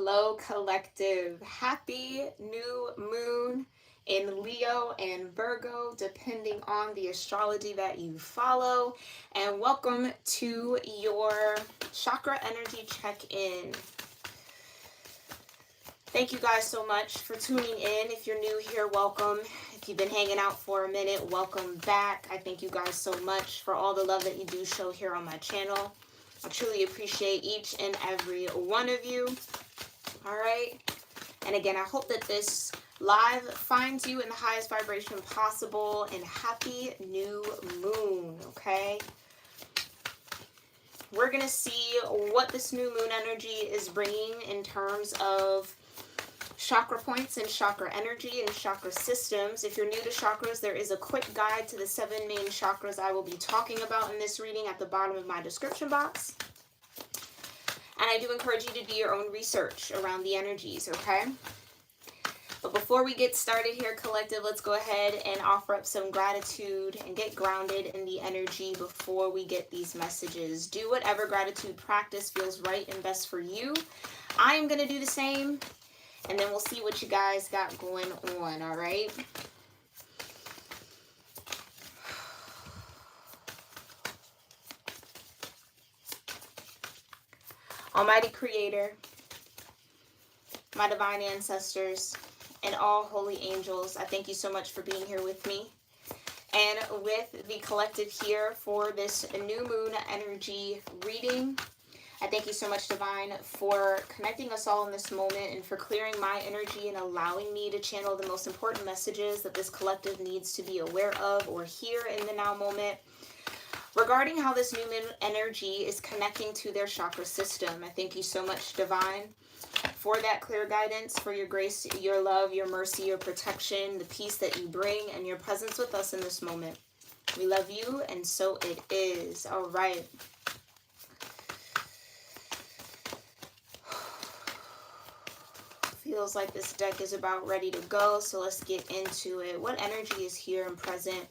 Hello, collective. Happy new moon in Leo and Virgo, depending on the astrology that you follow. And welcome to your chakra energy check-in. Thank you guys so much for tuning in. If you're new here, welcome. If you've been hanging out for a minute, welcome back. I thank you guys so much for all the love that you do show here on my channel. I truly appreciate each and every one of you. All right. And again, I hope that this live finds you in the highest vibration possible. And happy new moon. Okay. We're going to see what this new moon energy is bringing in terms of chakra points and chakra energy and chakra systems. If you're new to chakras, there is a quick guide to the 7 main chakras I will be talking about in this reading at the bottom of my description box. And I do encourage you to do your own research around the energies, okay? But before we get started here, collective, let's go ahead and offer up some gratitude and get grounded in the energy before we get these messages. Do whatever gratitude practice feels right and best for you. I am going to do the same. And then we'll see what you guys got going on, all right? Almighty Creator, my divine ancestors, and all holy angels, I thank you so much for being here with me and with the collective here for this new moon energy reading. I thank you so much, Divine, for connecting us all in this moment and for clearing my energy and allowing me to channel the most important messages that this collective needs to be aware of or hear in the now moment regarding how this new moon energy is connecting to their chakra system. I thank you so much, Divine, for that clear guidance, for your grace, your love, your mercy, your protection, the peace that you bring, and your presence with us in this moment. We love you, and so it is. All right. Feels like this deck is about ready to go, so let's get into it. What energy is here and present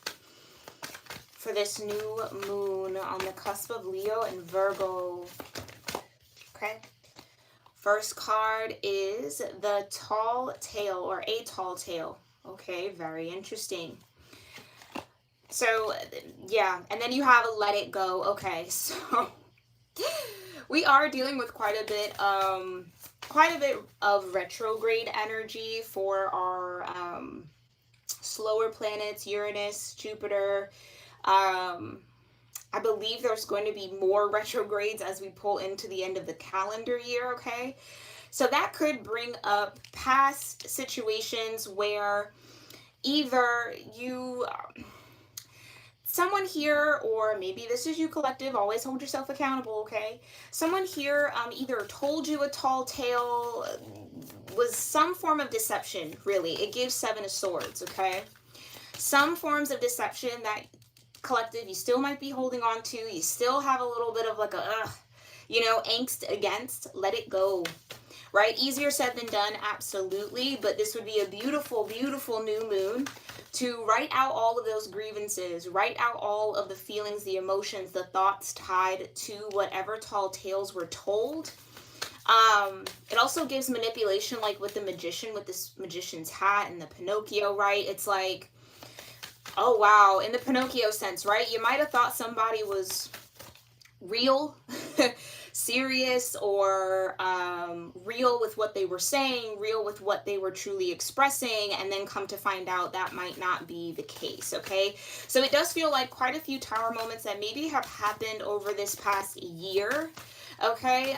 for this new moon on the cusp of Leo and Virgo? Okay. First card is the tall tale, or a tall tale. Okay, very interesting. So, yeah, and then you have a let it go. Okay, so we are dealing with quite a bit of retrograde energy for our slower planets, Uranus, Jupiter. I believe there's going to be more retrogrades as we pull into the end of the calendar year, okay? So that could bring up past situations where either you... someone here, or maybe this is you, collective, always hold yourself accountable, okay? Someone here either told you a tall tale, was some form of deception, really. It gives 7 of Swords, okay? Some forms of deception that, collective, you still might be holding on to. You still have a little bit of like a, angst against. Let it go, right? Easier said than done, absolutely. But this would be a beautiful, beautiful new moon to write out all of those grievances, write out all of the feelings, the emotions, the thoughts tied to whatever tall tales were told. It also gives manipulation, like with the magician, with this magician's hat and the Pinocchio, right? It's like, oh wow, in the Pinocchio sense, right? You might have thought somebody was real, serious, or real with what they were saying, real with what they were truly expressing, and then come to find out that might not be the case, okay? So it does feel like quite a few tower moments that maybe have happened over this past year, okay?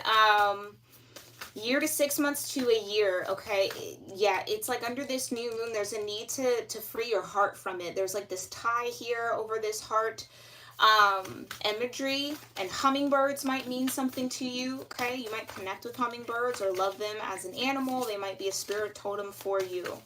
Year to 6 months to a year, okay? Yeah, it's like under this new moon, there's a need to free your heart from it. There's like this tie here over this heart imagery, and hummingbirds might mean something to you, okay? You might connect with hummingbirds or love them as an animal. They might be a spirit totem for you.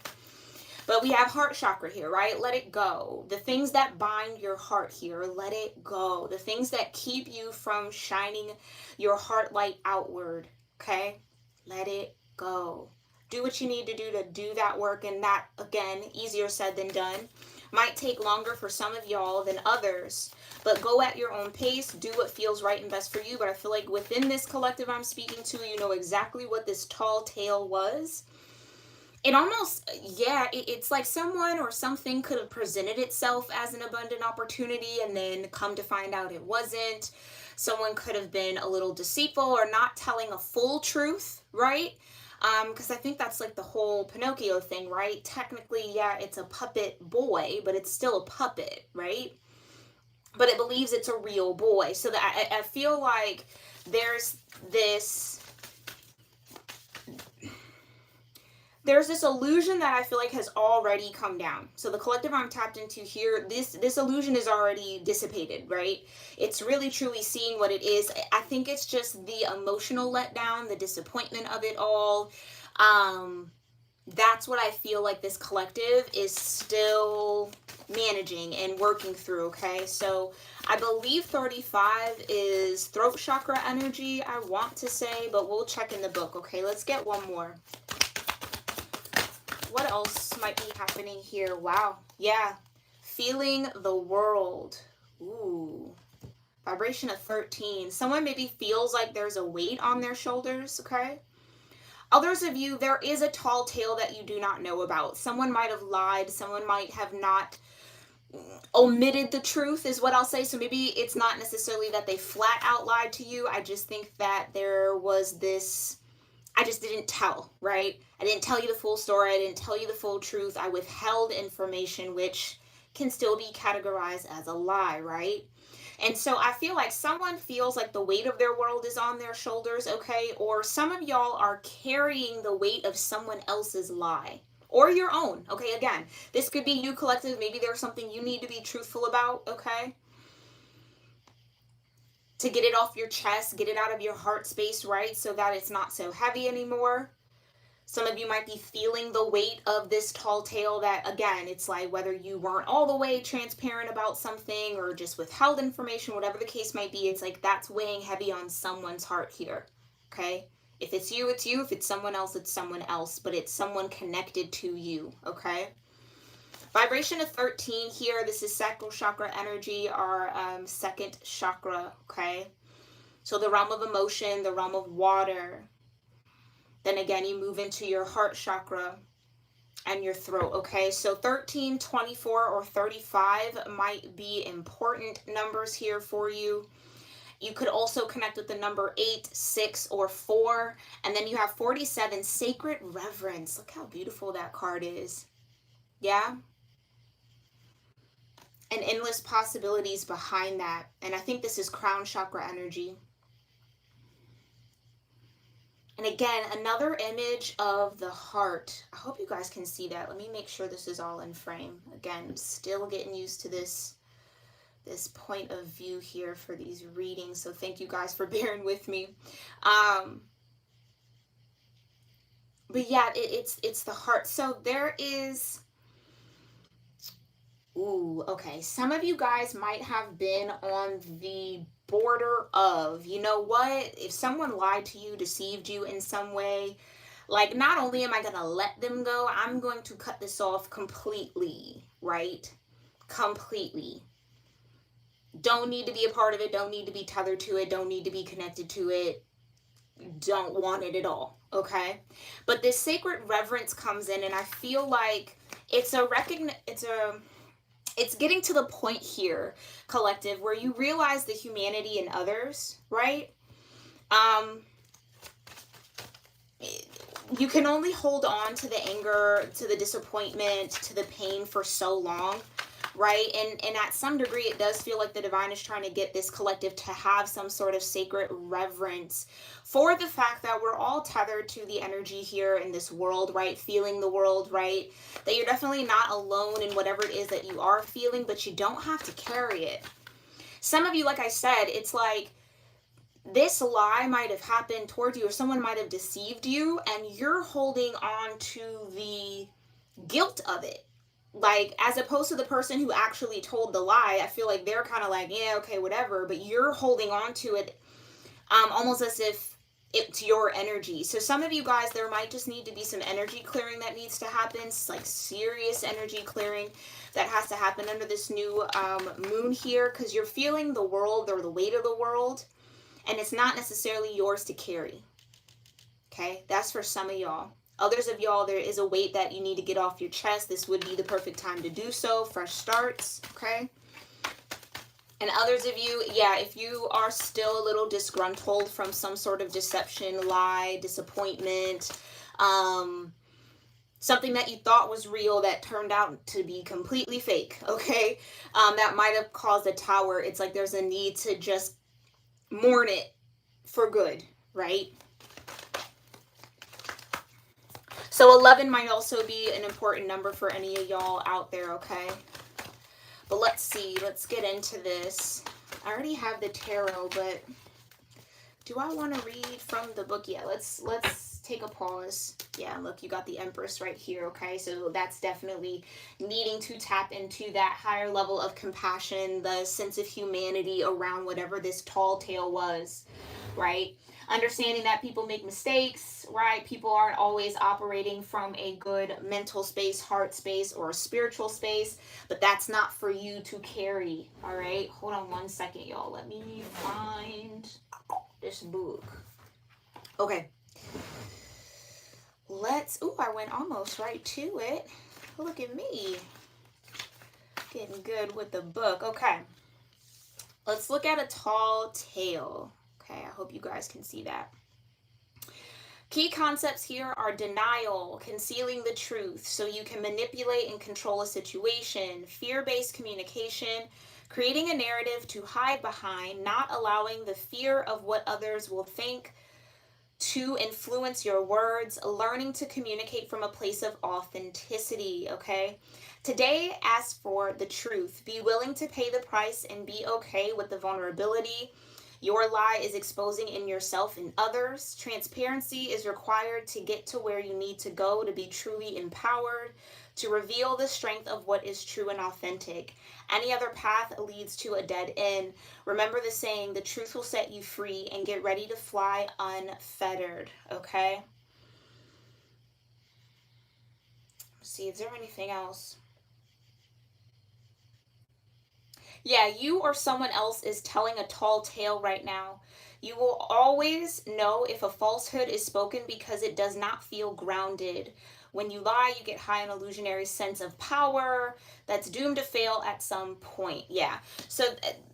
But we have heart chakra here, right? Let it go. The things that bind your heart here, let it go. The things that keep you from shining your heart light outward, okay? Let it go. Do what you need to do that work, and that, again, easier said than done. Might take longer for some of y'all than others, but go at your own pace, do what feels right and best for you. But I feel like within this collective I'm speaking to, you know exactly what this tall tale was. It almost, yeah, it's like someone or something could have presented itself as an abundant opportunity and then come to find out it wasn't. Someone could have been a little deceitful or not telling a full truth, right? Because I think that's like the whole Pinocchio thing, right? Technically, yeah, it's a puppet boy, but it's still a puppet, right? But it believes it's a real boy. So that I feel like there's this illusion that I feel like has already come down. So the collective I'm tapped into here, this illusion is already dissipated, right? It's really truly seeing what it is. I think it's just the emotional letdown, the disappointment of it all. That's what I feel like this collective is still managing and working through, okay? So I believe 35 is throat chakra energy, I want to say, but we'll check in the book, okay? Let's get one more. What else might be happening here? Wow. Yeah. Feeling the world. Ooh. Vibration of 13. Someone maybe feels like there's a weight on their shoulders, okay? Others of you, there is a tall tale that you do not know about. Someone might have lied. Someone might have not omitted the truth is what I'll say. So maybe it's not necessarily that they flat out lied to you. I just think that there was this... I just didn't tell, right? I didn't tell you the full story. I didn't tell you the full truth. I withheld information, which can still be categorized as a lie, right? And so I feel like someone feels like the weight of their world is on their shoulders, okay? Or some of y'all are carrying the weight of someone else's lie or your own, okay? Again, this could be you, collective. Maybe there's something you need to be truthful about, okay? To get it off your chest, get it out of your heart space, right? So that it's not so heavy anymore. Some of you might be feeling the weight of this tall tale that, again, it's like whether you weren't all the way transparent about something or just withheld information, whatever the case might be, it's like that's weighing heavy on someone's heart here, okay? If it's you, it's you. If it's someone else, it's someone else, but it's someone connected to you, okay? Vibration of 13 here. This is sacral chakra energy, our second chakra, okay? So the realm of emotion, the realm of water. Then again, you move into your heart chakra and your throat, okay? So 13, 24, or 35 might be important numbers here for you. You could also connect with the number 8, 6, or 4. And then you have 47, sacred reverence. Look how beautiful that card is. Yeah? And endless possibilities behind that. And I think this is crown chakra energy. And again, another image of the heart. I hope you guys can see that. Let me make sure this is all in frame. Again, still getting used to this point of view here for these readings. So thank you guys for bearing with me. But yeah, it's the heart. So there is... Ooh, okay. Some of you guys might have been on the border of, you know what? If someone lied to you, deceived you in some way, like not only am I going to let them go, I'm going to cut this off completely, right? Completely. Don't need to be a part of it. Don't need to be tethered to it. Don't need to be connected to it. Don't want it at all, okay? But this sacred reverence comes in, and I feel like it's getting to the point here, collective, where you realize the humanity in others, right? You can only hold on to the anger, to the disappointment, to the pain for so long, right? And at some degree, it does feel like the divine is trying to get this collective to have some sort of sacred reverence for the fact that we're all tethered to the energy here in this world, right? Feeling the world, right? That you're definitely not alone in whatever it is that you are feeling, but you don't have to carry it. Some of you, like I said, it's like this lie might have happened towards you, or someone might have deceived you, and you're holding on to the guilt of it. Like, as opposed to the person who actually told the lie, I feel like they're kind of like, yeah, okay, whatever, but you're holding on to it almost as if it's your energy. So some of you guys, there might just need to be some energy clearing that needs to happen. It's like serious energy clearing that has to happen under this new moon here, because you're feeling the world or the weight of the world, and it's not necessarily yours to carry. Okay, that's for some of y'all. Others of y'all, there is a weight that you need to get off your chest. This would be the perfect time to do so. Fresh starts, okay? And others of you, yeah, if you are still a little disgruntled from some sort of deception, lie, disappointment, something that you thought was real that turned out to be completely fake, okay? That might have caused a tower. It's like there's a need to just mourn it for good, right? So 11 might also be an important number for any of y'all out there, okay? But let's see. Let's get into this. I already have the tarot, but do I want to read from the book? Yeah, let's take a pause. Yeah, look, you got the Empress right here, okay? So that's definitely needing to tap into that higher level of compassion, the sense of humanity around whatever this tall tale was, right? Understanding that people make mistakes, right? People aren't always operating from a good mental space, heart space, or a spiritual space, but that's not for you to carry, all right? Hold on one second, y'all. Let me find this book. Okay. I went almost right to it. Look at me. Getting good with the book. Okay. Let's look at a tall tale. Okay, I hope you guys can see that. Key concepts here are denial, concealing the truth so you can manipulate and control a situation, fear-based communication, creating a narrative to hide behind, not allowing the fear of what others will think to influence your words, learning to communicate from a place of authenticity, okay? Today, ask for the truth. Be willing to pay the price and be okay with the vulnerability your lie is exposing in yourself and others. Transparency is required to get to where you need to go to be truly empowered, to reveal the strength of what is true and authentic. Any other path leads to a dead end. Remember the saying, the truth will set you free, and get ready to fly unfettered, okay? Let's see, is there anything else? Yeah, you or someone else is telling a tall tale right now. You will always know if a falsehood is spoken because it does not feel grounded. When you lie, you get high an illusionary sense of power that's doomed to fail at some point. Yeah. So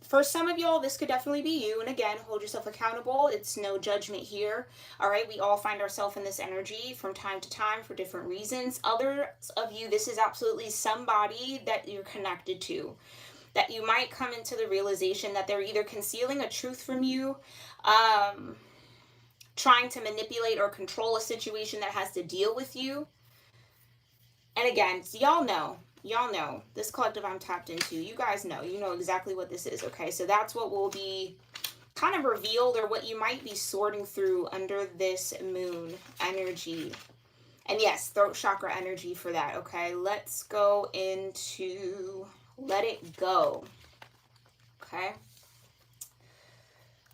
for some of y'all, this could definitely be you. And again, hold yourself accountable. It's no judgment here. All right. We all find ourselves in this energy from time to time for different reasons. Others of you, this is absolutely somebody that you're connected to, that you might come into the realization that they're either concealing a truth from you, trying to manipulate or control a situation that has to deal with you. And again, so y'all know, this collective I'm tapped into, you guys know, you know exactly what this is, okay? So that's what will be kind of revealed, or what you might be sorting through under this moon energy. And yes, throat chakra energy for that, okay? Let's go into let it go, okay?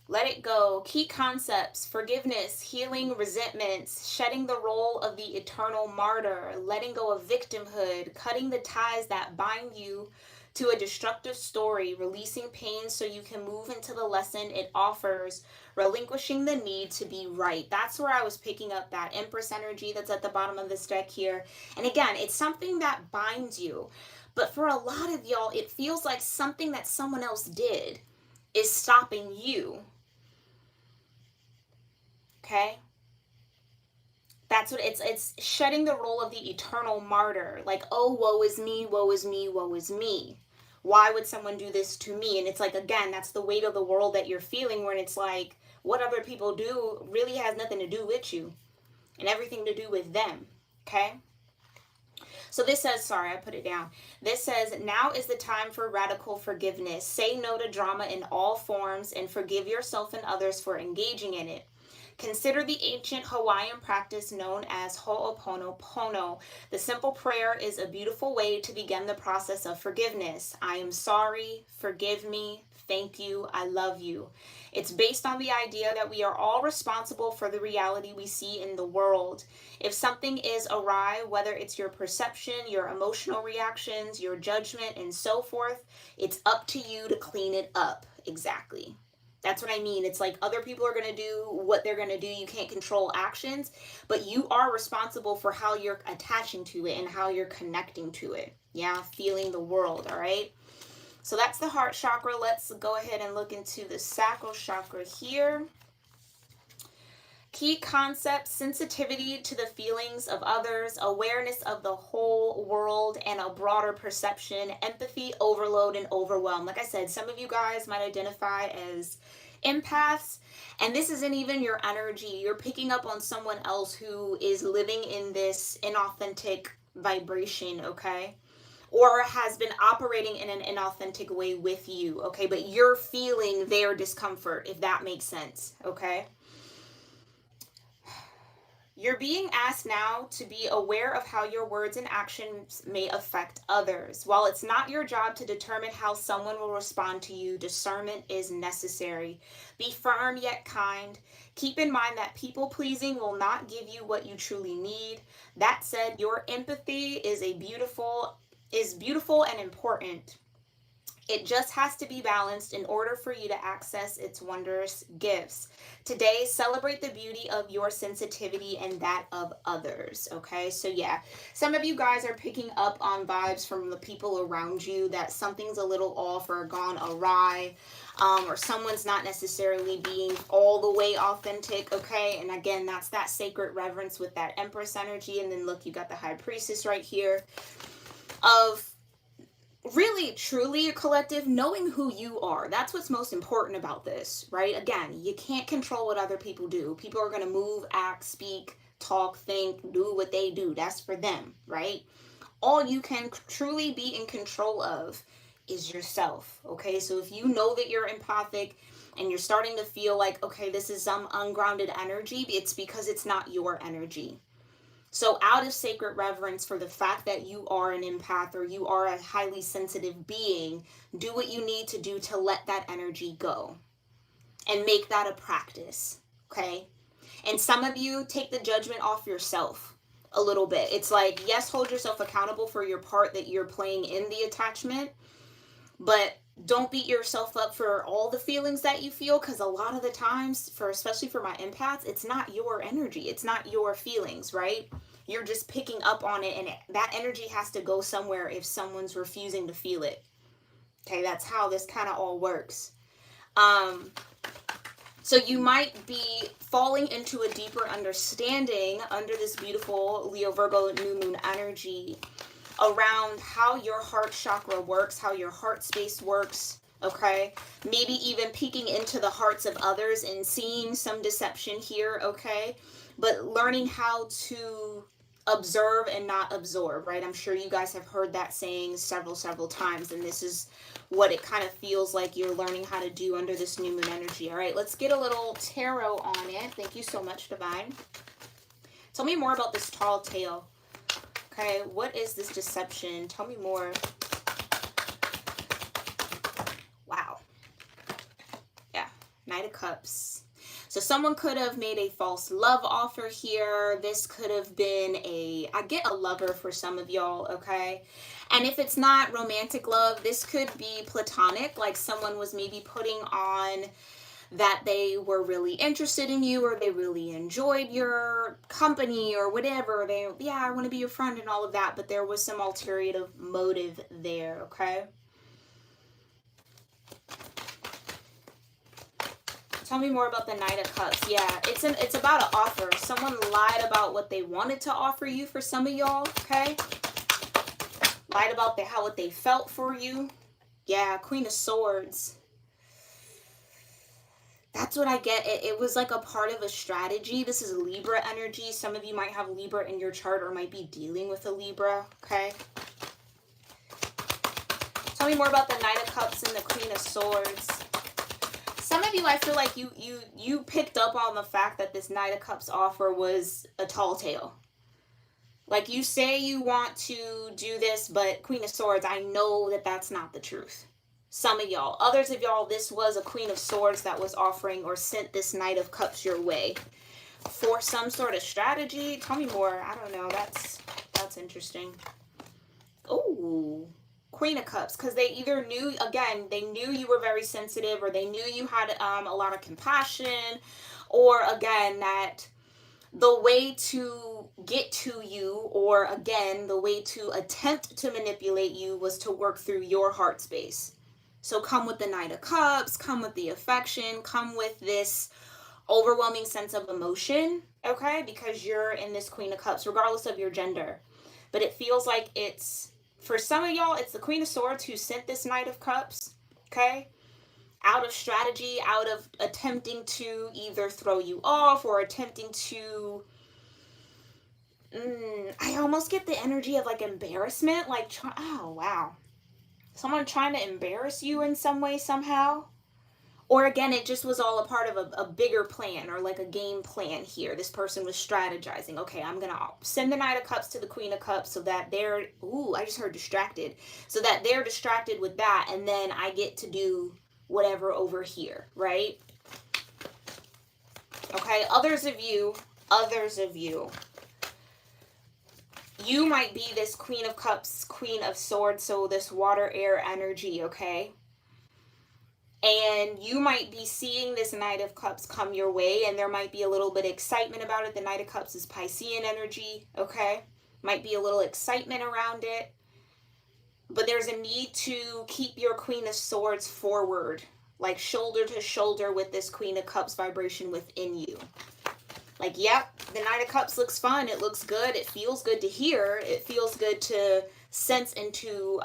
Let it go. Key concepts: forgiveness, healing resentments, shedding the role of the eternal martyr, letting go of victimhood, cutting the ties that bind you to a destructive story, releasing pain so you can move into the lesson it offers, relinquishing the need to be right. That's where I was picking up that Empress energy that's at the bottom of this deck here. And again, it's something that binds you. But for a lot of y'all, it feels like something that someone else did is stopping you. Okay? That's what it's shedding the role of the eternal martyr. Like, oh, woe is me, woe is me, woe is me. Why would someone do this to me? And it's like, again, that's the weight of the world that you're feeling, when it's like, what other people do really has nothing to do with you and everything to do with them. Okay? So this says, sorry, I put it down. This says, now is the time for radical forgiveness. Say no to drama in all forms and forgive yourself and others for engaging in it. Consider the ancient Hawaiian practice known as Ho'oponopono. The simple prayer is a beautiful way to begin the process of forgiveness. I am sorry, forgive me, thank you, I love you. It's based on the idea that we are all responsible for the reality we see in the world. If something is awry, whether it's your perception, your emotional reactions, your judgment, and so forth, it's up to you to clean it up. Exactly. That's what I mean. It's like other people are going to do what they're going to do. You can't control actions, but you are responsible for how you're attaching to it and how you're connecting to it. Yeah, feeling the world, all right? So that's the heart chakra. Let's go ahead and look into the sacral chakra here. Key concepts: sensitivity to the feelings of others, awareness of the whole world and a broader perception, empathy, overload, and overwhelm. Like I said, some of you guys might identify as empaths, and this isn't even your energy. You're picking up on someone else who is living in this inauthentic vibration, okay? Or has been operating in an inauthentic way with you, okay? But you're feeling their discomfort, if that makes sense, okay? You're being asked now to be aware of how your words and actions may affect others. While it's not your job to determine how someone will respond to you, discernment is necessary. Be firm yet kind. Keep in mind that people pleasing will not give you what you truly need. That said, your empathy is beautiful and important. It just has to be balanced in order for you to access its wondrous gifts. Today, celebrate the beauty of your sensitivity and that of others, okay? So yeah, some of you guys are picking up on vibes from the people around you that something's a little off or gone awry, or someone's not necessarily being all the way authentic, okay? And again, that's that sacred reverence with that Empress energy. And then look, you got the High Priestess right here of really, truly a collective, knowing who you are. That's what's most important about this, right? Again, you can't control what other people do. People are going to move, act, speak, talk, think, do what they do. That's for them, right? All you can truly be in control of is yourself, okay? So if you know that you're empathic and you're starting to feel like, okay, this is some ungrounded energy, it's because it's not your energy. So out of sacred reverence for the fact that you are an empath or you are a highly sensitive being, do what you need to do to let that energy go and make that a practice, okay? And some of you take the judgment off yourself a little bit. It's like, yes, hold yourself accountable for your part that you're playing in the attachment, but don't beat yourself up for all the feelings that you feel, because a lot of the times, especially for my empaths, it's not your energy. It's not your feelings, right? You're just picking up on it, and that energy has to go somewhere if someone's refusing to feel it. Okay, that's how this kind of all works. So you might be falling into a deeper understanding under this beautiful Leo Virgo new moon energy around how your heart chakra works, how your heart space works, okay? Maybe even peeking into the hearts of others and seeing some deception here, okay? But learning how to observe and not absorb, right? I'm sure you guys have heard that saying several times, and this is what it kind of feels like you're learning how to do under this new moon energy. All right, let's get a little tarot on it. Thank you so much, Divine. Tell me more about this tall tale. Okay, what is this deception? Tell me more. Wow. Yeah, Knight of Cups. So someone could have made a false love offer here. This could have been I get a lover for some of y'all, okay? And if it's not romantic love, this could be platonic, like someone was maybe putting on that they were really interested in you, or they really enjoyed your company or whatever. I want to be your friend and all of that, but there was some ulterior motive there, okay? Tell me more about the Knight of Cups. Yeah, it's about an offer. Someone lied about what they wanted to offer you for some of y'all, okay? Lied about what they felt for you. Yeah, Queen of Swords. That's what I get. It was like a part of a strategy. This is Libra energy. Some of you might have Libra in your chart or might be dealing with a Libra, okay? Tell me more about the Knight of Cups and the Queen of Swords. Some of you, I feel like you picked up on the fact that this Knight of Cups offer was a tall tale. Like, you say you want to do this, but Queen of Swords, I know that that's not the truth. Some of y'all. Others of y'all, this was a Queen of Swords that was offering or sent this Knight of Cups your way for some sort of strategy. Tell me more. I don't know. That's interesting. Oh, Queen of Cups. Because they either knew, again, they knew you were very sensitive, or they knew you had a lot of compassion, or again, that the way to get to you, or again, the way to attempt to manipulate you, was to work through your heart space. So come with the Knight of Cups, come with the affection, come with this overwhelming sense of emotion, okay? Because you're in this Queen of Cups, regardless of your gender. But it feels like it's, for some of y'all, it's the Queen of Swords who sent this Knight of Cups, okay? Out of strategy, out of attempting to either throw you off or attempting to, I almost get the energy of like embarrassment, like, oh wow, someone trying to embarrass you in some way, somehow. Or again, it just was all a part of a bigger plan, or like a game plan here. This person was strategizing. Okay, I'm going to send the Knight of Cups to the Queen of Cups so that they're, I just heard distracted. So that they're distracted with that, and then I get to do whatever over here, right? Okay, others of you, you might be this Queen of Cups, Queen of Swords, so this water, air energy, okay? And you might be seeing this Knight of Cups come your way, and there might be a little bit of excitement about it. The Knight of Cups is Piscean energy, okay? Might be a little excitement around it. But there's a need to keep your Queen of Swords forward, like shoulder to shoulder with this Queen of Cups vibration within you. Like, yep, the Knight of Cups looks fun. It looks good. It feels good to hear. It feels good to sense and to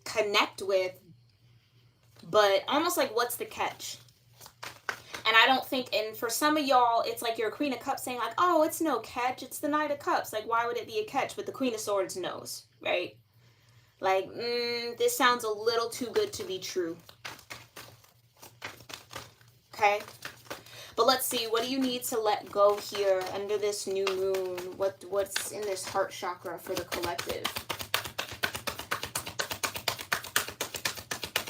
connect with. But almost like, what's the catch? And I don't think, and for some of y'all, it's like you're a Queen of Cups saying like, oh, it's no catch. It's the Knight of Cups. Like, why would it be a catch? But the Queen of Swords knows, right? Like, this sounds a little too good to be true. Okay? But let's see, what do you need to let go here under this new moon? What's in this heart chakra for the collective?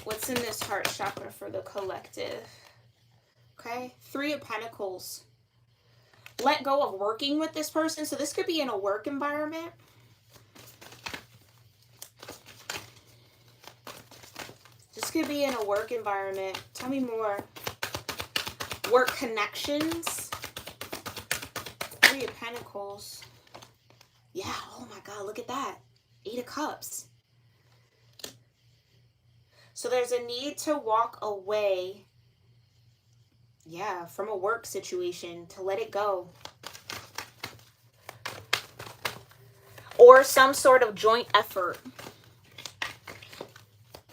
What's in this heart chakra for the collective? Okay, 3 of Pentacles. Let go of working with this person. So this could be in a work environment. This could be in a work environment. Tell me more. Work connections. 3 of Pentacles. Yeah, oh my God, look at that. 8 of Cups. So there's a need to walk away, yeah, from a work situation, to let it go. Or some sort of joint effort.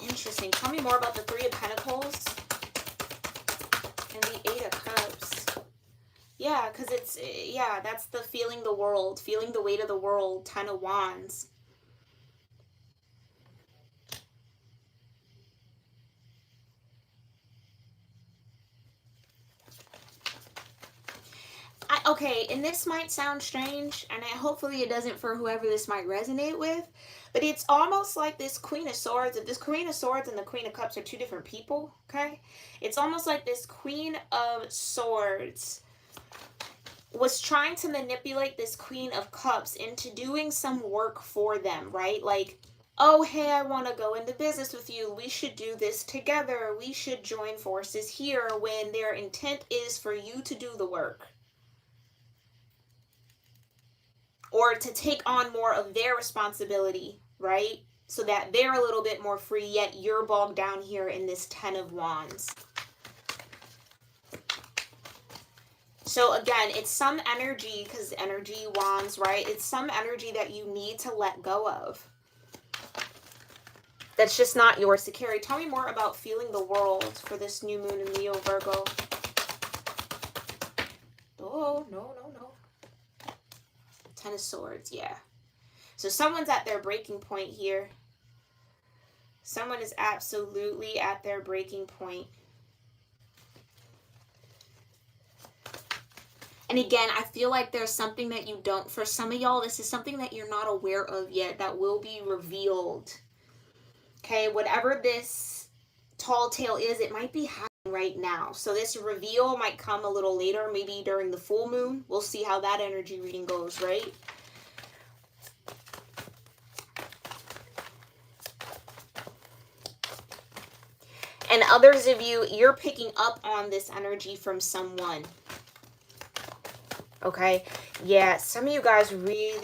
Interesting. Tell me more about the 3 of Pentacles and the 8 of Cups. Yeah, because it's, yeah, that's the feeling the world, feeling the weight of the world, 10 of Wands. Okay, and this might sound strange, and hopefully it doesn't for whoever this might resonate with, but it's almost like this Queen of Swords. If this Queen of Swords and the Queen of Cups are 2 different people, okay? It's almost like this Queen of Swords was trying to manipulate this Queen of Cups into doing some work for them, right? Like, oh, hey, I want to go into business with you. We should do this together. We should join forces here, when their intent is for you to do the work. Or to take on more of their responsibility, right? So that they're a little bit more free, yet you're bogged down here in this 10 of Wands. So again, it's some energy, because energy, wands, right? It's some energy that you need to let go of. That's just not yours to carry. Tell me more about feeling the world for this new moon in Leo, Virgo. Oh, no. 10 of Swords, yeah. So someone's at their breaking point here. Someone is absolutely at their breaking point. And again, I feel like there's something that you don't, for some of y'all, this is something that you're not aware of yet that will be revealed. Okay, whatever this tall tale is, it might be happening right now. So this reveal might come a little later, maybe during the full moon. We'll see how that energy reading goes, right? And others of you, you're picking up on this energy from someone. Okay, yeah, some of you guys really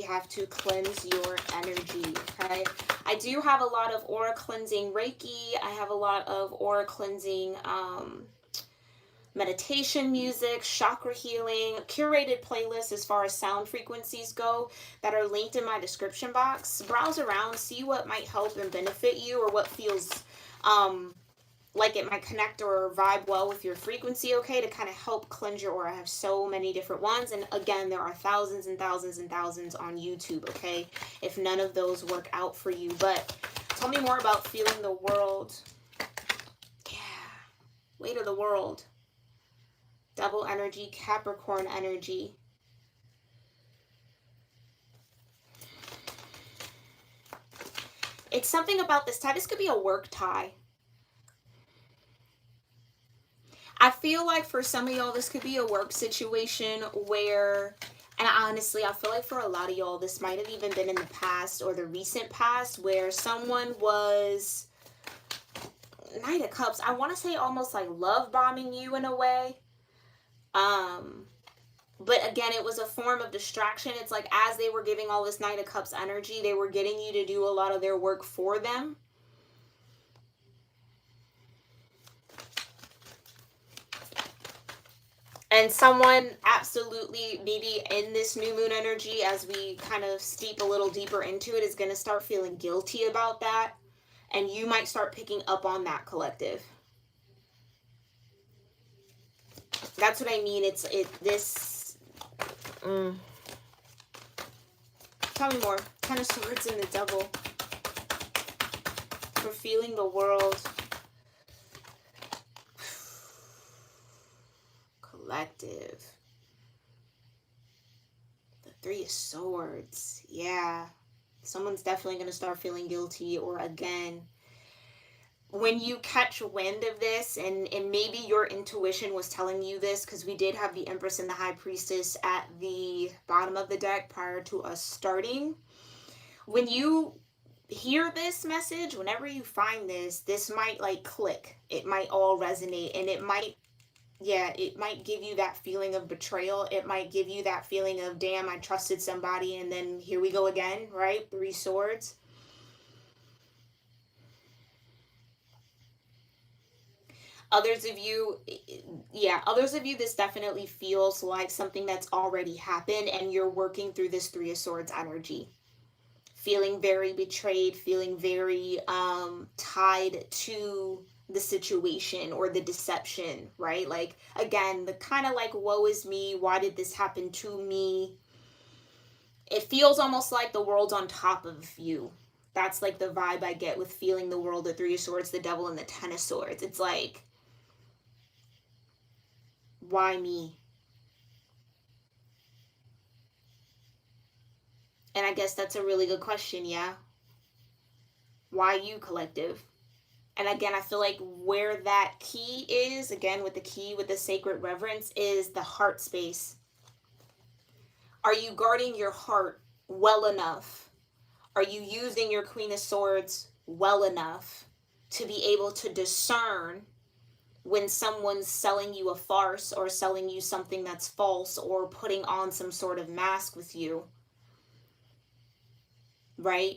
have to cleanse your energy, okay? I do have a lot of aura cleansing Reiki. I have a lot of aura cleansing meditation music, chakra healing, curated playlists as far as sound frequencies go that are linked in my description box. Browse around, see what might help and benefit you, or what feels like it might connect or vibe well with your frequency, okay, to kind of help cleanse your aura. I have so many different ones, and again, there are thousands and thousands and thousands on YouTube, okay, if none of those work out for you. But tell me more about feeling the world. Yeah, weight of the world. Double energy, Capricorn energy. It's something about this tie. This could be a work tie. I feel like for some of y'all, this could be a work situation where, and honestly, I feel like for a lot of y'all, this might have even been in the past or the recent past, where someone was, Knight of Cups, I want to say almost like love bombing you in a way. But again, it was a form of distraction. It's like as they were giving all this Knight of Cups energy, they were getting you to do a lot of their work for them. And someone absolutely, maybe in this new moon energy, as we kind of steep a little deeper into it, is going to start feeling guilty about that. And you might start picking up on that, collective. That's what I mean. Tell me more. Ten of Swords and the Devil. For feeling the world. Collective. The Three of Swords. Yeah. Someone's definitely going to start feeling guilty, or again, when you catch wind of this, and maybe your intuition was telling you this, because we did have the Empress and the High Priestess at the bottom of the deck prior to us starting. When you hear this message, whenever you find this might like click. It might all resonate, and it might, yeah, it might give you that feeling of betrayal. It might give you that feeling of, damn, I trusted somebody, and then here we go again, right? Three Swords. Others of you, this definitely feels like something that's already happened, and you're working through this Three of Swords energy. Feeling very betrayed, feeling very tied to the situation or the deception, right? Like, again, the kind of like, woe is me, why did this happen to me? It feels almost like the world's on top of you. That's like the vibe I get with feeling the world, the Three of Swords, the Devil, and the Ten of Swords. It's like, why me? And I guess that's a really good question, yeah? Why you, collective? And again, I feel like where that key is, again, with the key, with the sacred reverence, is the heart space. Are you guarding your heart well enough? Are you using your Queen of Swords well enough to be able to discern when someone's selling you a farce, or selling you something that's false, or putting on some sort of mask with you, right?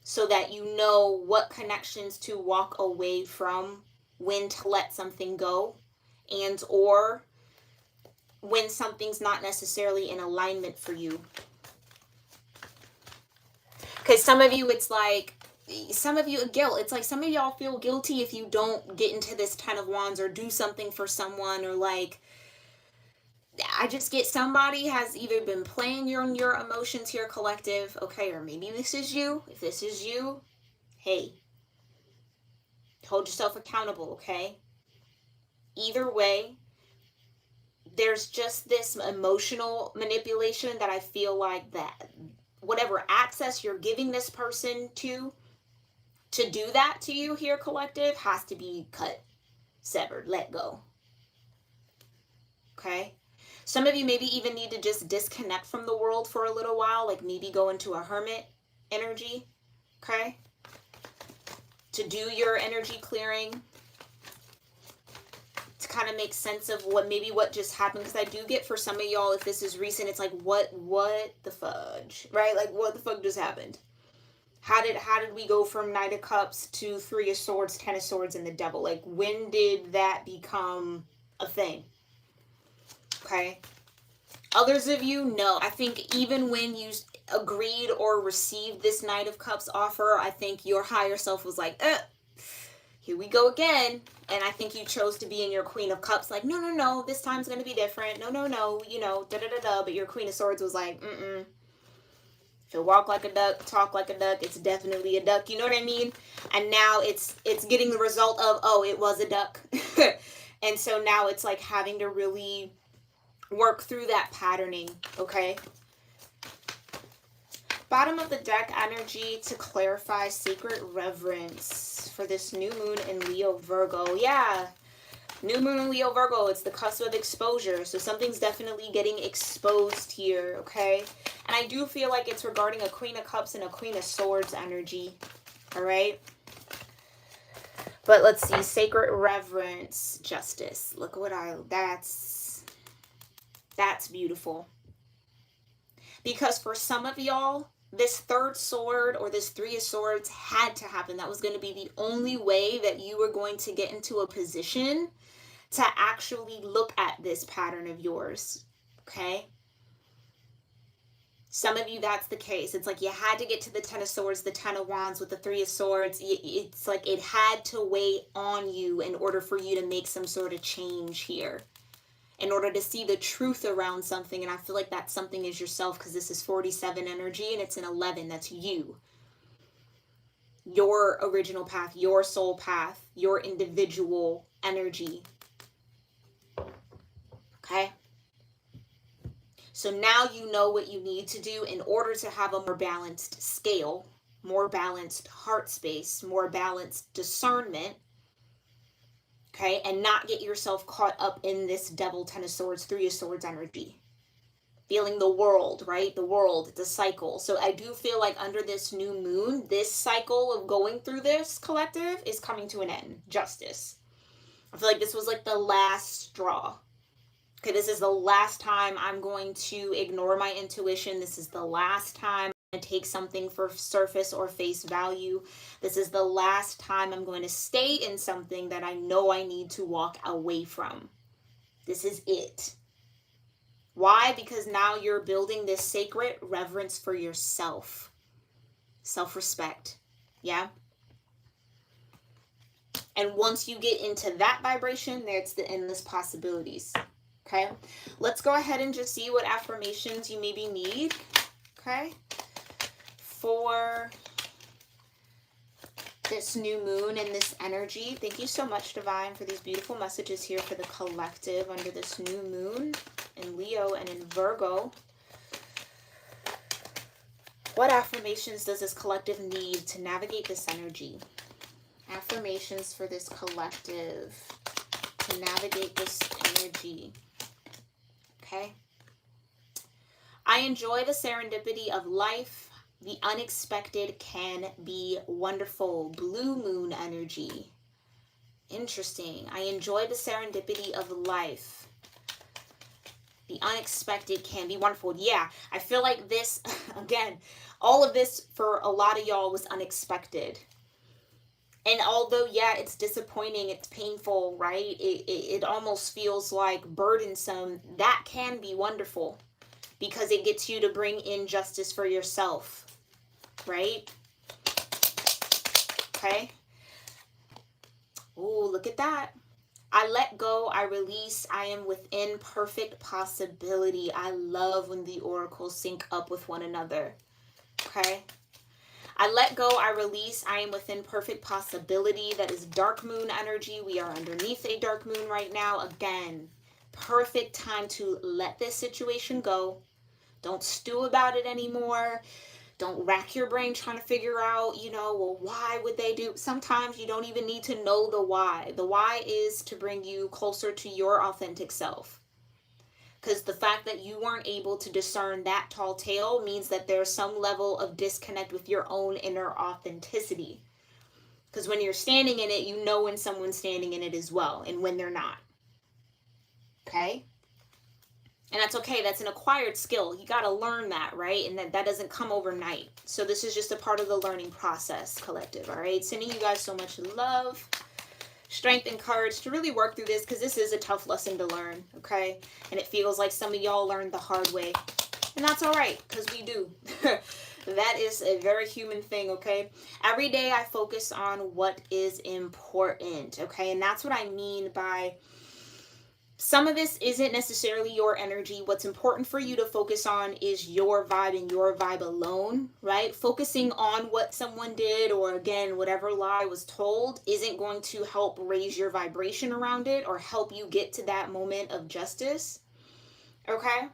So that you know what connections to walk away from, when to let something go, and or when something's not necessarily in alignment for you. Because some of you, it's like, some of you, guilt. It's like some of y'all feel guilty if you don't get into this Ten of Wands or do something for someone, or like, I just get somebody has either been playing on your emotions here, collective, okay, or maybe this is you. If this is you, hey, hold yourself accountable, okay? Either way, there's just this emotional manipulation that I feel like that whatever access you're giving this person to do that to you here, collective, has to be cut, severed, let go. Okay? Some of you maybe even need to just disconnect from the world for a little while, like maybe go into a hermit energy, okay? To do your energy clearing, to kind of make sense of what just happened. Because I do get, for some of y'all, if this is recent, it's like, what the fudge, right? Like, what the fuck just happened? How did we go from Knight of Cups to Three of Swords, Ten of Swords, and the Devil? Like, when did that become a thing? Okay. Others of you, no. I think even when you agreed or received this Knight of Cups offer, I think your higher self was like, here we go again. And I think you chose to be in your Queen of Cups, like, no, this time's going to be different. No, you know, da-da-da-da. But your Queen of Swords was like, if you walk like a duck, talk like a duck, it's definitely a duck. You know what I mean? And now it's getting the result of, oh, it was a duck. And so now it's like having to really work through that patterning, okay? Bottom of the deck energy to clarify sacred reverence for this new moon in Leo Virgo. Yeah, new moon in Leo Virgo, it's the cusp of exposure. So something's definitely getting exposed here, okay? And I do feel like it's regarding a Queen of Cups and a Queen of Swords energy, all right? But let's see, sacred reverence, justice. Look what that's beautiful. Because for some of y'all, this third sword or this Three of Swords had to happen. That was going to be the only way that you were going to get into a position to actually look at this pattern of yours. Okay? Some of you, that's the case. It's like you had to get to the Ten of Swords, the Ten of Wands with the Three of Swords. It's like it had to weigh on you in order for you to make some sort of change here. In order to see the truth around something. And I feel like that something is yourself, because this is 47 energy and it's an 11. That's you. Your original path, your soul path, your individual energy. Okay? So now you know what you need to do in order to have a more balanced scale, more balanced heart space, more balanced discernment. Okay, and not get yourself caught up in this Devil, Ten of Swords, Three of Swords energy. Feeling the world, right? The world, it's a cycle. So I do feel like under this new moon, this cycle of going through this, collective, is coming to an end. Justice. I feel like this was like the last straw. Okay, this is the last time I'm going to ignore my intuition. This is the last time I'm going to take something for surface or face value. This is the last time I'm going to stay in something that I know I need to walk away from. This is it. Why? Because now you're building this sacred reverence for yourself. Self-respect. Yeah? And once you get into that vibration, there's the endless possibilities. Okay? Let's go ahead and just see what affirmations you maybe need. Okay? For this new moon and this energy. Thank you so much, Divine, for these beautiful messages here for the collective under this new moon in Leo and in Virgo. What affirmations does this collective need to navigate this energy? Affirmations for this collective to navigate this energy. Okay? I enjoy the serendipity of life. The unexpected can be wonderful. Blue moon energy. Interesting. I enjoy the serendipity of life. The unexpected can be wonderful. Yeah, I feel like this, again, all of this for a lot of y'all was unexpected. And although, yeah, it's disappointing, it's painful, right? It almost feels like burdensome. That can be wonderful because it gets you to bring in justice for yourself, right? Okay. Ooh, look at that. I let go, I release, I am within perfect possibility. I love when the oracles sync up with one another. Okay. I let go, I release, I am within perfect possibility. That is dark moon energy. We are underneath a dark moon right now. Again, perfect time to let this situation go. Don't stew about it anymore. Don't rack your brain trying to figure out, well, why would they do? Sometimes you don't even need to know the why. The why is to bring you closer to your authentic self. Because the fact that you weren't able to discern that tall tale means that there's some level of disconnect with your own inner authenticity. Because when you're standing in it, you know when someone's standing in it as well, and when they're not. Okay? And that's okay. That's an acquired skill. You got to learn that, right? And that doesn't come overnight. So this is just a part of the learning process, collective, all right? Sending you guys so much love, strength, and courage to really work through this, because this is a tough lesson to learn, okay? And it feels like some of y'all learned the hard way. And that's all right, because we do. That is a very human thing, okay? Every day I focus on what is important, okay? And that's what I mean by some of this isn't necessarily your energy. What's important for you to focus on is your vibe and your vibe alone, right? Focusing on what someone did, or again, whatever lie was told, isn't going to help raise your vibration around it or help you get to that moment of justice, okay?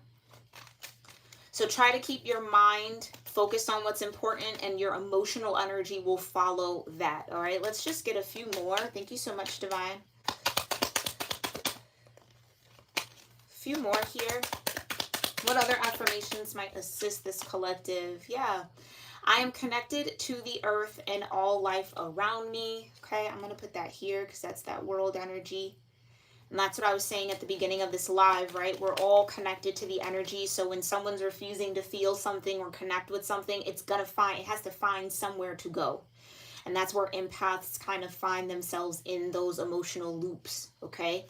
So try to keep your mind focused on what's important, and your emotional energy will follow that, all right? Let's just get a few more. Thank you so much, Divine. Few more here. What other affirmations might assist this collective? Yeah. I am connected to the earth and all life around me. Okay, I'm going to put that here because that's that world energy. And that's what I was saying at the beginning of this live, right? We're all connected to the energy. So when someone's refusing to feel something or connect with something, it has to find somewhere to go. And that's where empaths kind of find themselves in those emotional loops, okay?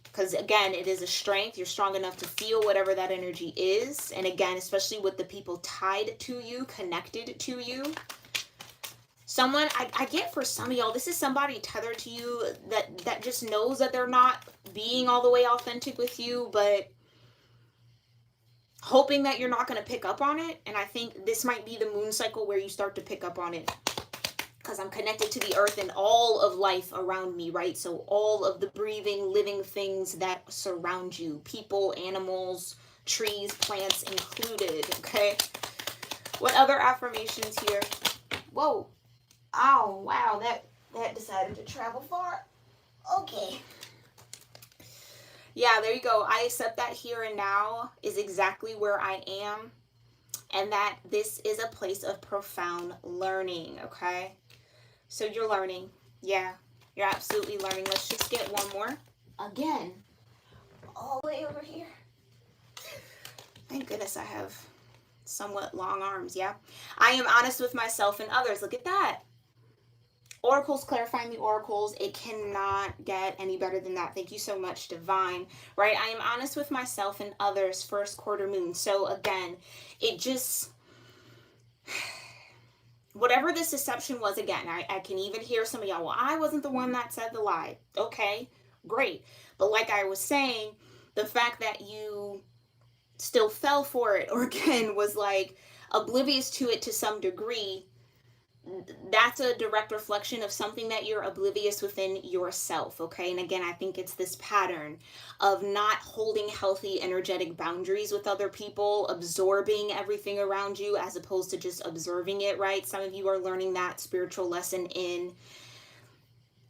Because again, it is a strength. You're strong enough to feel whatever that energy is. And again, especially with the people tied to you, connected to you. Someone, I get for some of y'all, this is somebody tethered to you that just knows that they're not being all the way authentic with you, but hoping that you're not going to pick up on it. And I think this might be the moon cycle where you start to pick up on it. Because I'm connected to the earth and all of life around me, right? So all of the breathing, living things that surround you. People, animals, trees, plants included, okay? What other affirmations here? Whoa. Oh, wow. That decided to travel far. Okay. Yeah, there you go. I accept that here and now is exactly where I am. And that this is a place of profound learning, okay? So you're learning. Yeah, you're absolutely learning. Let's just get one more. Again, all the way over here. Thank goodness I have somewhat long arms, yeah? I am honest with myself and others. Look at that. Oracles, clarifying the oracles. It cannot get any better than that. Thank you so much, Divine. Right? I am honest with myself and others. First quarter moon. So again, it just... whatever this deception was, again, I can even hear some of y'all, well, I wasn't the one that said the lie. Okay, great. But like I was saying, the fact that you still fell for it, or again, was like oblivious to it to some degree, that's a direct reflection of something that you're oblivious within yourself, okay? And again, I think it's this pattern of not holding healthy energetic boundaries with other people, absorbing everything around you as opposed to just observing it, right? Some of you are learning that spiritual lesson in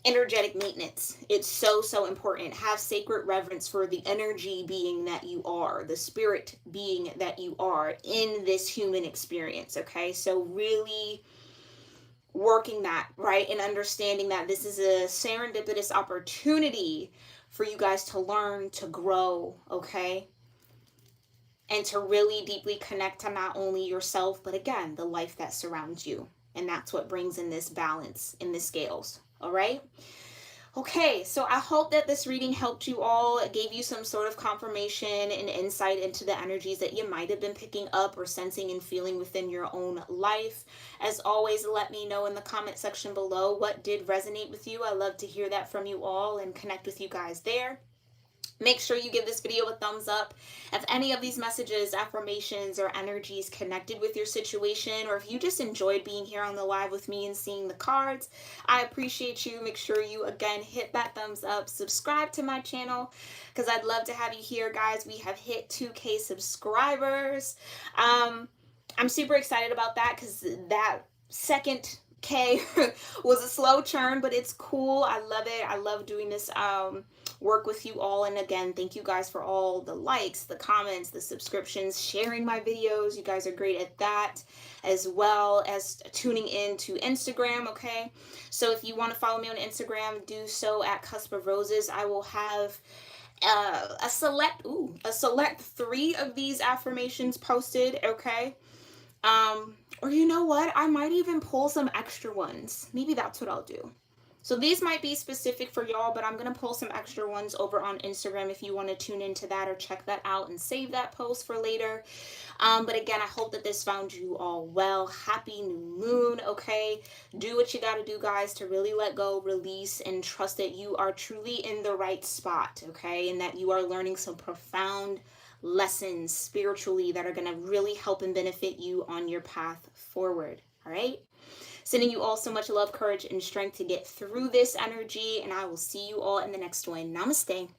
energetic maintenance. It's so, so important. Have sacred reverence for the energy being that you are, the spirit being that you are in this human experience, okay? So really working that, right? And understanding that this is a serendipitous opportunity for you guys to learn, to grow, okay? And to really deeply connect to not only yourself, but again, the life that surrounds you. And that's what brings in this balance in the scales, all right? Okay, so I hope that this reading helped you all. It gave you some sort of confirmation and insight into the energies that you might have been picking up or sensing and feeling within your own life. As always, let me know in the comment section below what did resonate with you. I love to hear that from you all and connect with you guys there. Make sure you give this video a thumbs up. If any of these messages, affirmations, or energies connected with your situation, or if you just enjoyed being here on the live with me and seeing the cards, I appreciate you. Make sure you, again, hit that thumbs up. Subscribe to my channel because I'd love to have you here, guys. We have hit 2K subscribers. I'm super excited about that because that second K was a slow churn, but it's cool. I love it. I love doing this work with you all. And again, thank you guys for all the likes, the comments, the subscriptions, sharing my videos. You guys are great at that, as well as tuning in to Instagram. Okay, so if you want to follow me on Instagram, do so at Cusp of Roses. I will have a select 3 of these affirmations posted. Okay, or you know what, I might even pull some extra ones. Maybe that's what I'll do. So these might be specific for y'all, but I'm going to pull some extra ones over on Instagram if you want to tune into that or check that out and save that post for later. But again, I hope that this found you all well. Happy new moon, okay? Do what you got to do, guys, to really let go, release, and trust that you are truly in the right spot, okay? And that you are learning some profound lessons spiritually that are going to really help and benefit you on your path forward, all right? Sending you all so much love, courage, and strength to get through this energy, and I will see you all in the next one. Namaste.